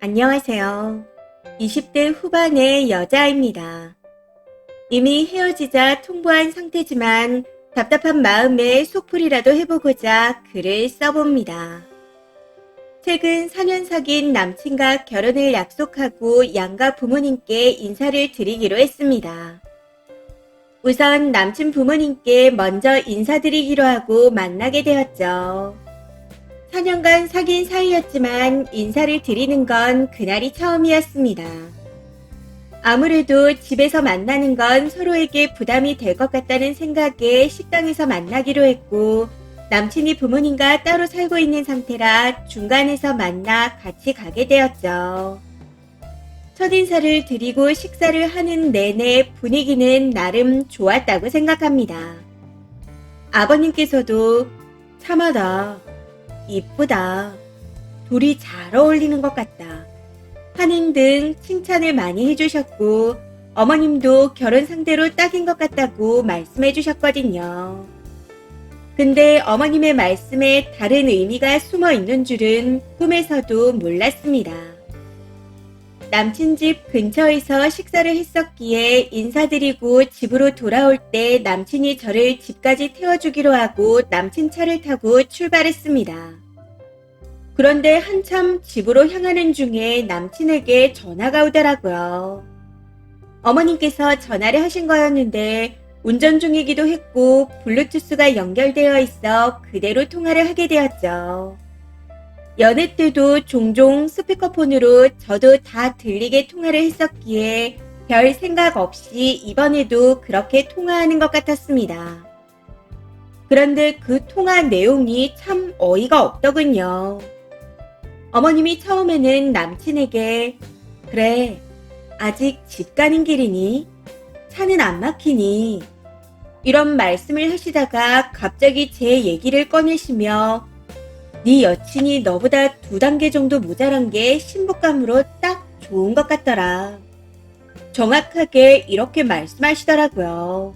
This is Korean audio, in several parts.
안녕하세요. 20대 후반의 여자아입니다. 이미 헤어지자 통보한 상태지만 답답한 마음에 속풀이라도 해보고자 글을 써봅니다. 최근 4년 사귄 남친과 결혼을 약속하고 양가 부모님께 인사를 드리기로 했습니다. 우선 남친 부모님께 먼저 인사드리기로 하고 만나게 되었죠. 4년간 사귄 사이였지만 인사를 드리는 건 그날이 처음이었습니다. 아무래도 집에서 만나는 건 서로에게 부담이 될 것 같다는 생각에 식당에서 만나기로 했고, 남친이 부모님과 따로 살고 있는 상태라 중간에서 만나 같이 가게 되었죠. 첫인사를 드리고 식사를 하는 내내 분위기는 나름 좋았다고 생각합니다. 아버님께서도 참하다, 이쁘다, 둘이 잘 어울리는 것 같다 하는 등 칭찬을 많이 해주셨고, 어머님도 결혼 상대로 딱인 것 같다고 말씀해 주셨거든요. 근데 어머님의 말씀에 다른 의미가 숨어 있는 줄은 꿈에서도 몰랐습니다. 남친 집 근처에서 식사를 했었기에 인사드리고 집으로 돌아올 때 남친이 저를 집까지 태워주기로 하고 남친 차를 타고 출발했습니다. 그런데 한참 집으로 향하는 중에 남친에게 전화가 오더라고요. 어머님께서 전화를 하신 거였는데 운전 중이기도 했고 블루투스가 연결되어 있어 그대로 통화를 하게 되었죠. 연애 때도 종종 스피커폰으로 저도 다 들리게 통화를 했었기에 별 생각 없이 이번에도 그렇게 통화하는 것 같았습니다. 그런데 그 통화 내용이 참 어이가 없더군요. 어머님이 처음에는 남친에게 그래, 아직 집 가는 길이니? 차는 안 막히니? 이런 말씀을 하시다가 갑자기 제 얘기를 꺼내시며 네 여친이 너보다 2단계 정도 모자란 게 신부감으로 딱 좋은 것 같더라. 정확하게 이렇게 말씀하시더라고요.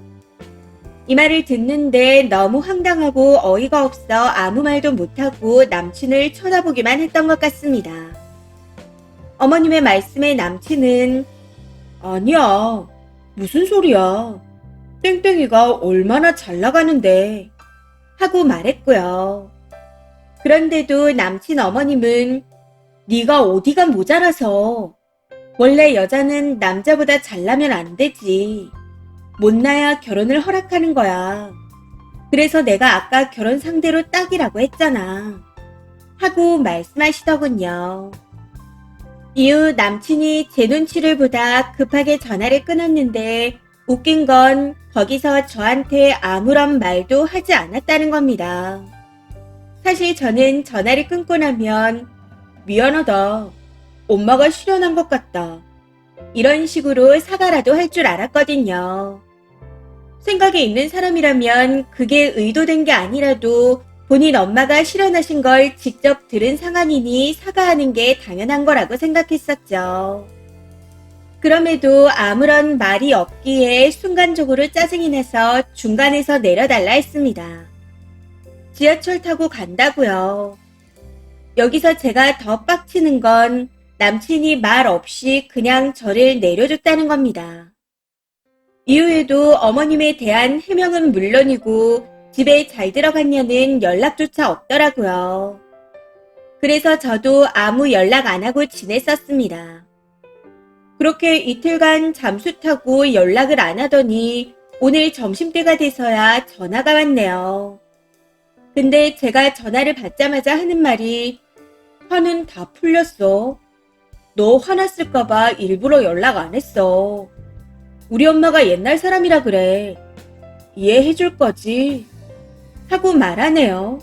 이 말을 듣는데 너무 황당하고 어이가 없어 아무 말도 못하고 남친을 쳐다보기만 했던 것 같습니다. 어머님의 말씀에 남친은 아니야, 무슨 소리야. 땡땡이가 얼마나 잘 나가는데 하고 말했고요. 그런데도 남친 어머님은 네가 어디가 모자라서 원래 여자는 남자보다 잘나면 안 되지. 못나야 결혼을 허락하는 거야. 그래서 내가 아까 결혼 상대로 딱이라고 했잖아. 하고 말씀하시더군요. 이후 남친이 제 눈치를 보다 급하게 전화를 끊었는데 웃긴 건 거기서 저한테 아무런 말도 하지 않았다는 겁니다. 사실 저는 전화를 끊고 나면 미안하다, 엄마가 실현한 것 같다, 이런 식으로 사과라도 할 줄 알았거든요. 생각이 있는 사람이라면 그게 의도된 게 아니라도 본인 엄마가 실현하신 걸 직접 들은 상황이니 사과하는 게 당연한 거라고 생각했었죠. 그럼에도 아무런 말이 없기에 순간적으로 짜증이 나서 중간에서 내려달라 했습니다. 지하철 타고 간다고요. 여기서 제가 더 빡치는 건 남친이 말 없이 그냥 저를 내려줬다는 겁니다. 이후에도 어머님에 대한 해명은 물론이고 집에 잘 들어갔냐는 연락조차 없더라고요. 그래서 저도 아무 연락 안 하고 지냈었습니다. 그렇게 이틀간 잠수 타고 연락을 안 하더니 오늘 점심때가 돼서야 전화가 왔네요. 근데 제가 전화를 받자마자 하는 말이 화는 다 풀렸어. 너 화났을까봐 일부러 연락 안 했어. 우리 엄마가 옛날 사람이라 그래. 이해해줄 거지? 하고 말하네요.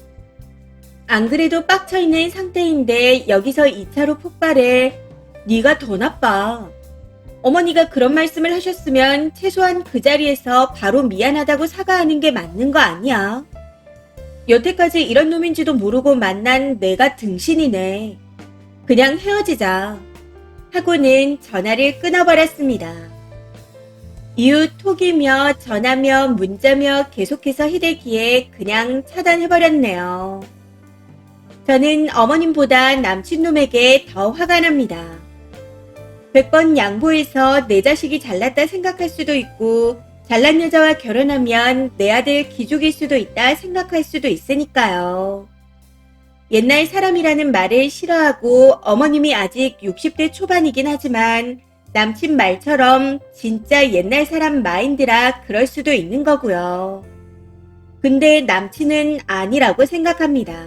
안 그래도 빡쳐있는 상태인데 여기서 2차로 폭발해. 네가 더 나빠. 어머니가 그런 말씀을 하셨으면 최소한 그 자리에서 바로 미안하다고 사과하는 게 맞는 거 아니야? 여태까지 이런 놈인지도 모르고 만난 내가 등신이네. 그냥 헤어지자. 하고는 전화를 끊어버렸습니다. 이후 톡이며 전화며 문자며 계속해서 히대기에 그냥 차단해버렸네요. 저는 어머님보다 남친놈에게 더 화가 납니다. 100번 양보해서 내 자식이 잘났다 생각할 수도 있고, 잘난 여자와 결혼하면 내 아들 기죽일 수도 있다 생각할 수도 있으니까요. 옛날 사람이라는 말을 싫어하고 어머님이 아직 60대 초반이긴 하지만 남친 말처럼 진짜 옛날 사람 마인드라 그럴 수도 있는 거고요. 근데 남친은 아니라고 생각합니다.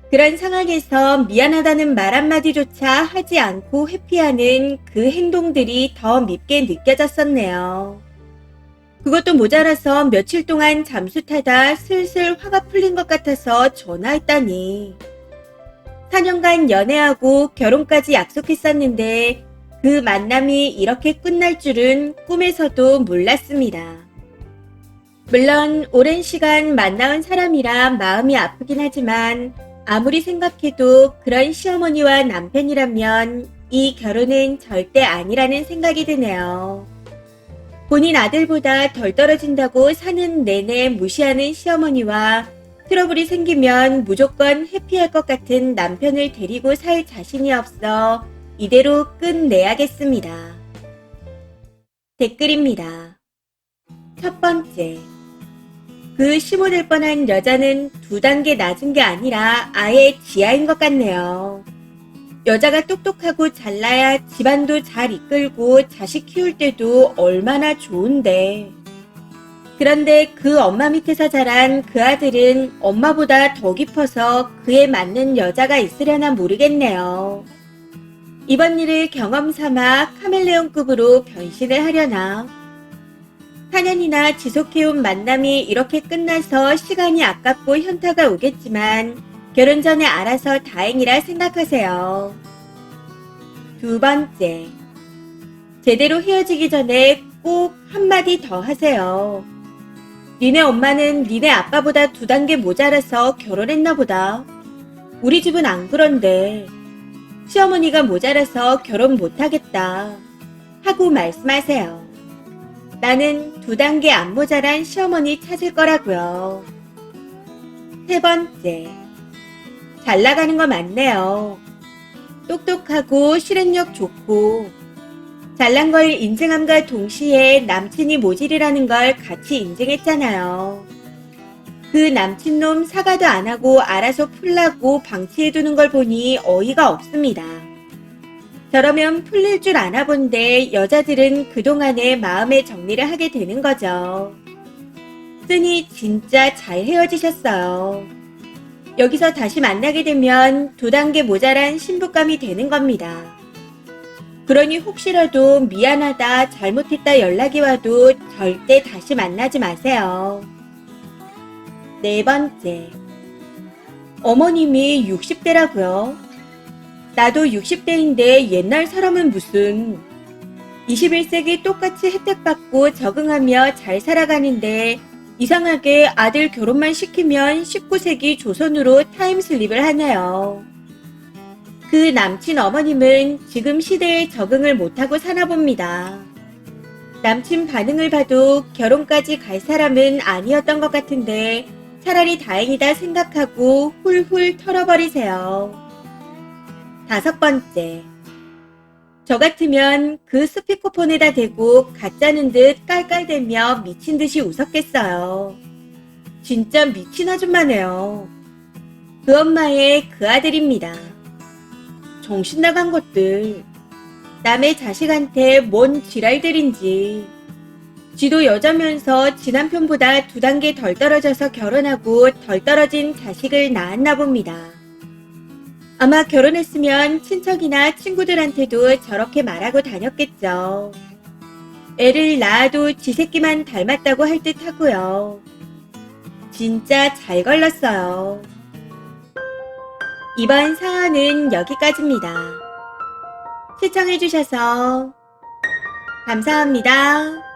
그런 상황에서 미안하다는 말 한마디조차 하지 않고 회피하는 그 행동들이 더 밉게 느껴졌었네요. 그것도 모자라서 며칠 동안 잠수 타다 슬슬 화가 풀린 것 같아서 전화했다니. 4년간 연애하고 결혼까지 약속했었는데 그 만남이 이렇게 끝날 줄은 꿈에서도 몰랐습니다. 물론 오랜 시간 만나온 사람이라 마음이 아프긴 하지만 아무리 생각해도 그런 시어머니와 남편이라면 이 결혼은 절대 아니라는 생각이 드네요. 본인 아들보다 덜 떨어진다고 사는 내내 무시하는 시어머니와 트러블이 생기면 무조건 회피할 것 같은 남편을 데리고 살 자신이 없어 이대로 끝내야겠습니다. 댓글입니다. 첫 번째. 그 시모될 뻔한 여자는 2단계 낮은 게 아니라 아예 지하인 것 같네요. 여자가 똑똑하고 잘나야 집안도 잘 이끌고 자식 키울 때도 얼마나 좋은데. 그런데 그 엄마 밑에서 자란 그 아들은 엄마보다 더 깊어서 그에 맞는 여자가 있으려나 모르겠네요. 이번 일을 경험 삼아 카멜레온급으로 변신을 하려나. 4년이나 지속해온 만남이 이렇게 끝나서 시간이 아깝고 현타가 오겠지만 결혼 전에 알아서 다행이라 생각하세요. 두 번째, 제대로 헤어지기 전에 꼭 한마디 더 하세요. 니네 엄마는 니네 아빠보다 2단계 모자라서 결혼했나 보다. 우리 집은 안 그런데. 시어머니가 모자라서 결혼 못하겠다. 하고 말씀하세요. 나는 2단계 안 모자란 시어머니 찾을 거라고요. 세 번째, 잘 나가는 거 맞네요. 똑똑하고 실행력 좋고 잘난 걸 인증함과 동시에 남친이 모질이라는 걸 같이 인증했잖아요. 그 남친놈 사과도 안 하고 알아서 풀라고 방치해두는 걸 보니 어이가 없습니다. 저러면 풀릴 줄 아나 본데 여자들은 그동안에 마음의 정리를 하게 되는 거죠. 쓰니 진짜 잘 헤어지셨어요. 여기서 다시 만나게 되면 2단계 모자란 신부감이 되는 겁니다. 그러니 혹시라도 미안하다, 잘못했다 연락이 와도 절대 다시 만나지 마세요. 네 번째, 어머님이 60대라고요? 나도 60대인데 옛날 사람은 무슨. 21세기 똑같이 혜택받고 적응하며 잘 살아가는데 이상하게 아들 결혼만 시키면 19세기 조선으로 타임슬립을 하네요. 그 남친 어머님은 지금 시대에 적응을 못하고 사나 봅니다. 남친 반응을 봐도 결혼까지 갈 사람은 아니었던 것 같은데 차라리 다행이다 생각하고 훌훌 털어버리세요. 다섯 번째, 저 같으면 그 스피커폰에다 대고 가짜는 듯 깔깔대며 미친 듯이 웃었겠어요. 진짜 미친 아줌마네요. 그 엄마의 그 아들입니다. 정신 나간 것들. 남의 자식한테 뭔 지랄들인지. 지도 여자면서 지 남편보다 2단계 덜 떨어져서 결혼하고 덜 떨어진 자식을 낳았나 봅니다. 아마 결혼했으면 친척이나 친구들한테도 저렇게 말하고 다녔겠죠. 애를 낳아도 지 새끼만 닮았다고 할 듯 하고요. 진짜 잘 걸렸어요. 이번 사연은 여기까지입니다. 시청해주셔서 감사합니다.